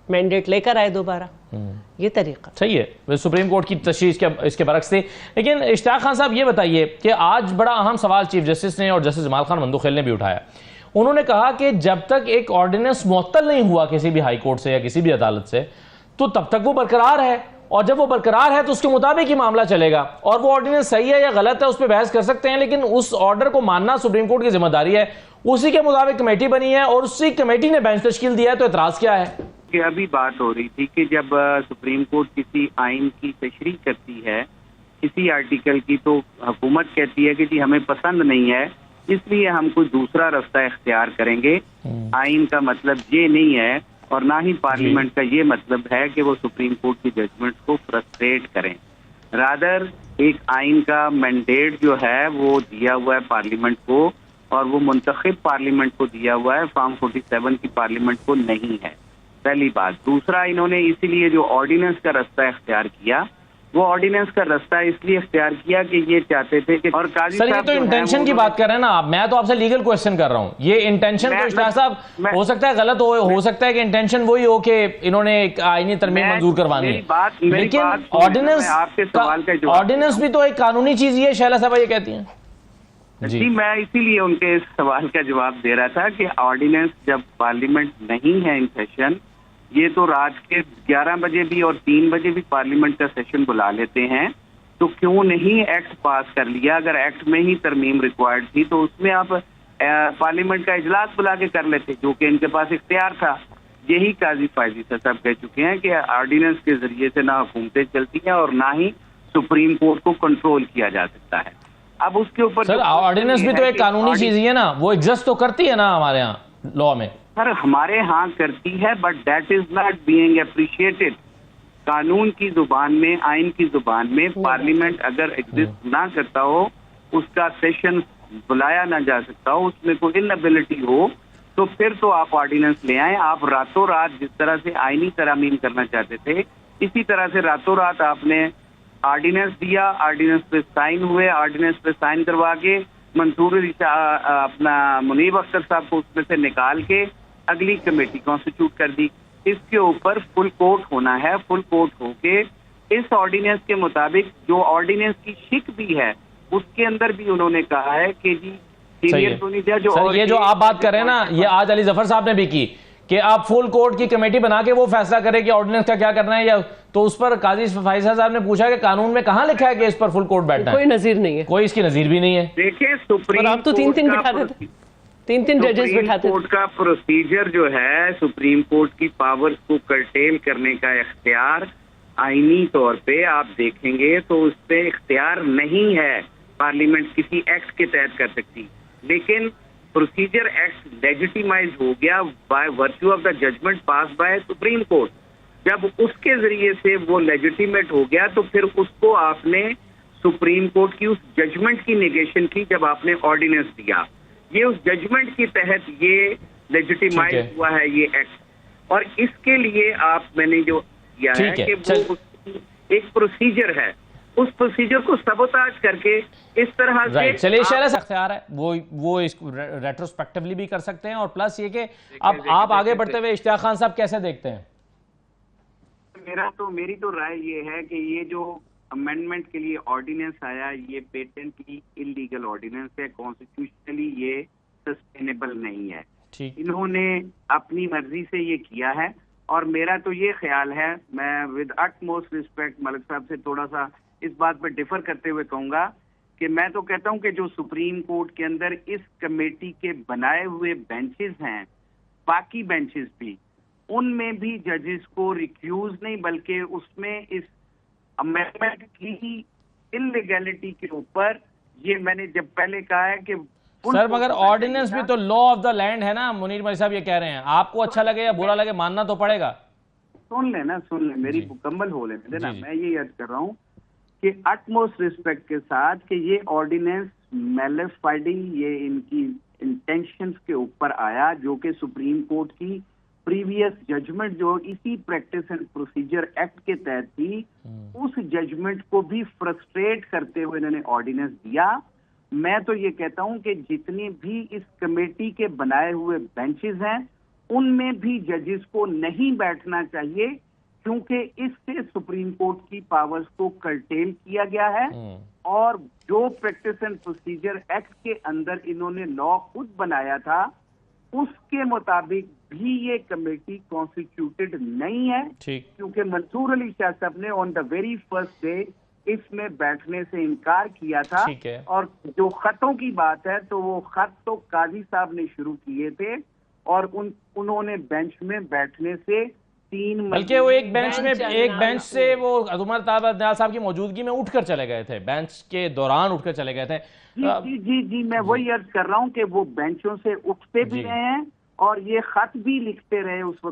Mandate لے کر آئے دوبارہ. یہ طریقہ صحیح ہے. سپریم کورٹ کی تشریح اس کے برعکس تھی. لیکن اشتیاق خان صاحب یہ بتائیے کہ آج بڑا اہم سوال چیف جسٹس نے اور جسٹس جمال خان مندوخیل نے بھی اٹھایا. انہوں نے کہا کہ جب تک ایک آرڈیننس معطل نہیں ہوا کسی بھی ہائی کورٹ سے یا کسی بھی عدالت سے تو تب تک وہ برقرار ہے, اور جب وہ برقرار ہے تو اس کے مطابق ہی معاملہ چلے گا, اور وہ آرڈیننس صحیح ہے یا غلط ہے اس پہ بحث کر سکتے ہیں, لیکن اس آرڈر کو ماننا سپریم کورٹ کی ذمہ داری ہے. اسی کے مطابق کمیٹی بنی ہے اور اسی کمیٹی نے بینچ تشکیل دیا ہے, تو اعتراض کیا ہے؟ کہ ابھی بات ہو رہی تھی کہ جب سپریم کورٹ کسی آئین کی تشریح کرتی ہے کسی آرٹیکل کی, تو حکومت کہتی ہے کہ جی ہمیں پسند نہیں ہے اس لیے ہم کوئی دوسرا رستہ اختیار کریں گے. آئین کا مطلب یہ نہیں ہے اور نہ ہی پارلیمنٹ کا یہ مطلب ہے کہ وہ سپریم کورٹ کی ججمنٹ کو فرسٹریٹ کریں. رادر ایک آئین کا مینڈیٹ جو ہے وہ دیا ہوا ہے پارلیمنٹ کو, اور وہ منتخب پارلیمنٹ کو دیا ہوا ہے, فارم 47 کی پارلیمنٹ کو نہیں ہے. پہلی بات. دوسرا, انہوں نے اسی لیے جو آرڈیننس کا رستہ اختیار کیا, وہ آرڈیننس کا رستہ اس لیے اختیار کیا کہ یہ چاہتے تھے کہ, اور قاضی صاحب یہ تو انٹینشن کی بات کر رہے ہیں نا آپ, میں تو آپ سے لیگل کویسچن کر رہا ہوں. یہ انٹینشن تو اشتیاق صاحب ہو سکتا ہے غلط ہو سکتا ہے کہ انٹینشن وہی ہو کہ انہوں نے ایک آئینی ترمیم منظور کروانی ہے, لیکن آرڈیننس بھی تو ایک قانونی چیز ہی ہے. شہلا صاحب یہ کہتی ہیں. جی میں اسی لیے ان کے اس سوال کا جواب دے رہا تھا کہ آرڈیننس جب پارلیمنٹ نہیں ہے ان سیشن, یہ تو رات کے 11 بجے بھی اور 3 بجے بھی پارلیمنٹ کا سیشن بلا لیتے ہیں, تو کیوں نہیں ایکٹ پاس کر لیا؟ اگر ایکٹ میں ہی ترمیم ریکوائرڈ تھی تو اس میں آپ پارلیمنٹ کا اجلاس بلا کے کر لیتے, جو کہ ان کے پاس اختیار تھا. یہی قاضی فائزی صاحب کہہ چکے ہیں کہ آرڈیننس کے ذریعے سے نہ حکومتیں چلتی ہیں اور نہ ہی سپریم کورٹ کو کنٹرول کیا جا سکتا ہے. اب اس کے اوپر سر آرڈیننس بھی تو ایک قانونی چیز ہی ہے نا, وہ ایگزسٹ تو کرتی ہے نا ہمارے ہاں لا میں. سر ہمارے ہاں کرتی ہے, but that is not being appreciated. قانون کی زبان میں, آئین کی زبان میں, پارلیمنٹ اگر ایگزسٹ نہ کرتا ہو, اس کا سیشن بلایا نہ جا سکتا ہو, اس میں کوئی انیبلٹی ہو, تو پھر تو آپ آرڈیننس لے آئیں. آپ راتوں رات جس طرح سے آئینی ترامیم کرنا چاہتے تھے, اسی طرح سے راتوں رات آپ نے آرڈیننس دیا, آرڈیننس پہ سائن ہوئے, آرڈیننس پہ سائن کروا کے منصور اپنا منیب اختر صاحب کو اس میں سے نکال کے اگلی کمیٹی کانسٹیٹیوٹ کر دی. اس کے اوپر فل کوٹ ہونا ہے. فل کوٹ ہو کے اس آرڈیننس کے مطابق جو آرڈیننس کی شک بھی ہے اس کے اندر بھی انہوں نے کہا ہے کہ جی سینئر سر یہ جو آپ بات کر رہے ہیں نا, یہ آج علی ظفر صاحب نے بھی کی کہ آپ فل کورٹ کی کمیٹی بنا کے وہ فیصلہ کریں کہ آرڈیننس کا کیا کرنا ہے, یا تو اس پر قاضی فائزہ صاحب نے پوچھا کہ قانون میں کہاں لکھا ہے کہ اس پر فل کورٹ بیٹھنا ہے؟ کوئی نظیر نہیں ہے, کوئی اس کی نظیر بھی نہیں ہے. دیکھیں سپریم آپ تو 3 بٹھاتے تھے, 3 ججز بٹھاتے تھے. کورٹ کا پروسیجر جو ہے, سپریم کورٹ کی پاورز کو کرٹیل کرنے کا اختیار آئینی طور پہ آپ دیکھیں گے تو اس پہ اختیار نہیں ہے. پارلیمنٹ کسی ایکٹ کے تحت کر سکتی, لیکن پروسیجر ایکٹ لیجیٹیمائز ہو گیا by virtue of the judgement pass by Supreme Court. جب اس کے ذریعے سے وہ لیجیٹیمیٹ ہو گیا تو پھر اس کو آپ نے سپریم کورٹ کی اس ججمنٹ کی نیگیشن کی جب آپ نے آرڈیننس دیا. یہ اس ججمنٹ کے تحت یہ لیجیٹیمائز ہوا ہے یہ ایکٹ, اور اس کے لیے آپ میں نے جو کیا ہے کہ وہ ایک پروسیجر ہے, اس پروسیجر کو سبوتاج کر کے اس طرح سے چلیے شہلا سے اختیار ہے وہ اس کو ریٹروسپیکٹیولی بھی کر سکتے ہیں, اور پلس یہ کہ اب آپ آگے بڑھتے ہوئے اشتیاق خان صاحب کیسے دیکھتے ہیں؟ میری تو رائے یہ ہے کہ یہ جو امینڈمنٹ کے لیے آرڈیننس آیا یہ پیٹنٹلی انلیگل آرڈیننس ہے, کانسٹیٹیوشنلی یہ سسٹینیبل نہیں ہے. انہوں نے اپنی مرضی سے یہ کیا ہے, اور میرا تو یہ خیال ہے, میں ود اٹ موسٹ ریسپیکٹ ملک صاحب سے تھوڑا سا اس بات پہ ڈیفر کرتے ہوئے کہوں گا کہ میں تو کہتا ہوں کہ جو سپریم کورٹ کے اندر اس کمیٹی کے بنائے ہوئے بینچز ہیں, باقی بینچز بھی, ان میں بھی ججز کو ریکیوز نہیں بلکہ اس میں اس امینڈمنٹ کی انلیگیلٹی کے اوپر, یہ میں نے جب پہلے کہا ہے کہ سر مگر آرڈیننس بھی تو لا آف دا لینڈ ہے نا. منیر ملک صاحب یہ کہہ رہے ہیں, آپ کو اچھا لگے یا برا لگے ماننا تو پڑے گا. سن لیں میری مکمل ہو لینے دینا. میں یہ یاد کر رہا ہوں کہ اٹ موسٹ ریسپیکٹ کے ساتھ کہ یہ آرڈیننس میلیفائڈنگ یہ ان کی انٹینشنز کے اوپر آیا, جو کہ سپریم کورٹ کی پریویس ججمنٹ جو اسی پریکٹس اینڈ پروسیجر ایکٹ کے تحت تھی, اس ججمنٹ کو بھی فرسٹریٹ کرتے ہوئے انہوں نے آرڈیننس دیا. میں تو یہ کہتا ہوں کہ جتنی بھی اس کمیٹی کے بنائے ہوئے بینچز ہیں ان میں بھی ججز کو نہیں بیٹھنا چاہیے، کیونکہ اس سے سپریم کورٹ کی پاورز کو کرٹیل کیا گیا ہے، اور جو پریکٹس اینڈ پروسیجر ایکٹ کے اندر انہوں نے لا خود بنایا تھا اس کے مطابق بھی یہ کمیٹی کانسٹیٹیوٹڈ نہیں ہے، کیونکہ منصور علی شاہ صاحب نے آن دا ویری فرسٹ ڈے اس میں بیٹھنے سے انکار کیا تھا، اور جو خطوں کی بات ہے تو وہ خط تو قاضی صاحب نے شروع کیے تھے، اور انہوں نے بینچ میں بیٹھنے سے بلکہ وہ ایک بینچ سے وہ عمر طاہر صاحب کی موجودگی میں اٹھ کر چلے گئے تھے، بینچ کے دوران اٹھ کر چلے گئے تھے۔ جی میں وہی عرض کر رہا ہوں کہ وہ بینچوں سے اٹھتے بھی رہے ہیں اور یہ خط بھی لکھتے رہے اس وقت۔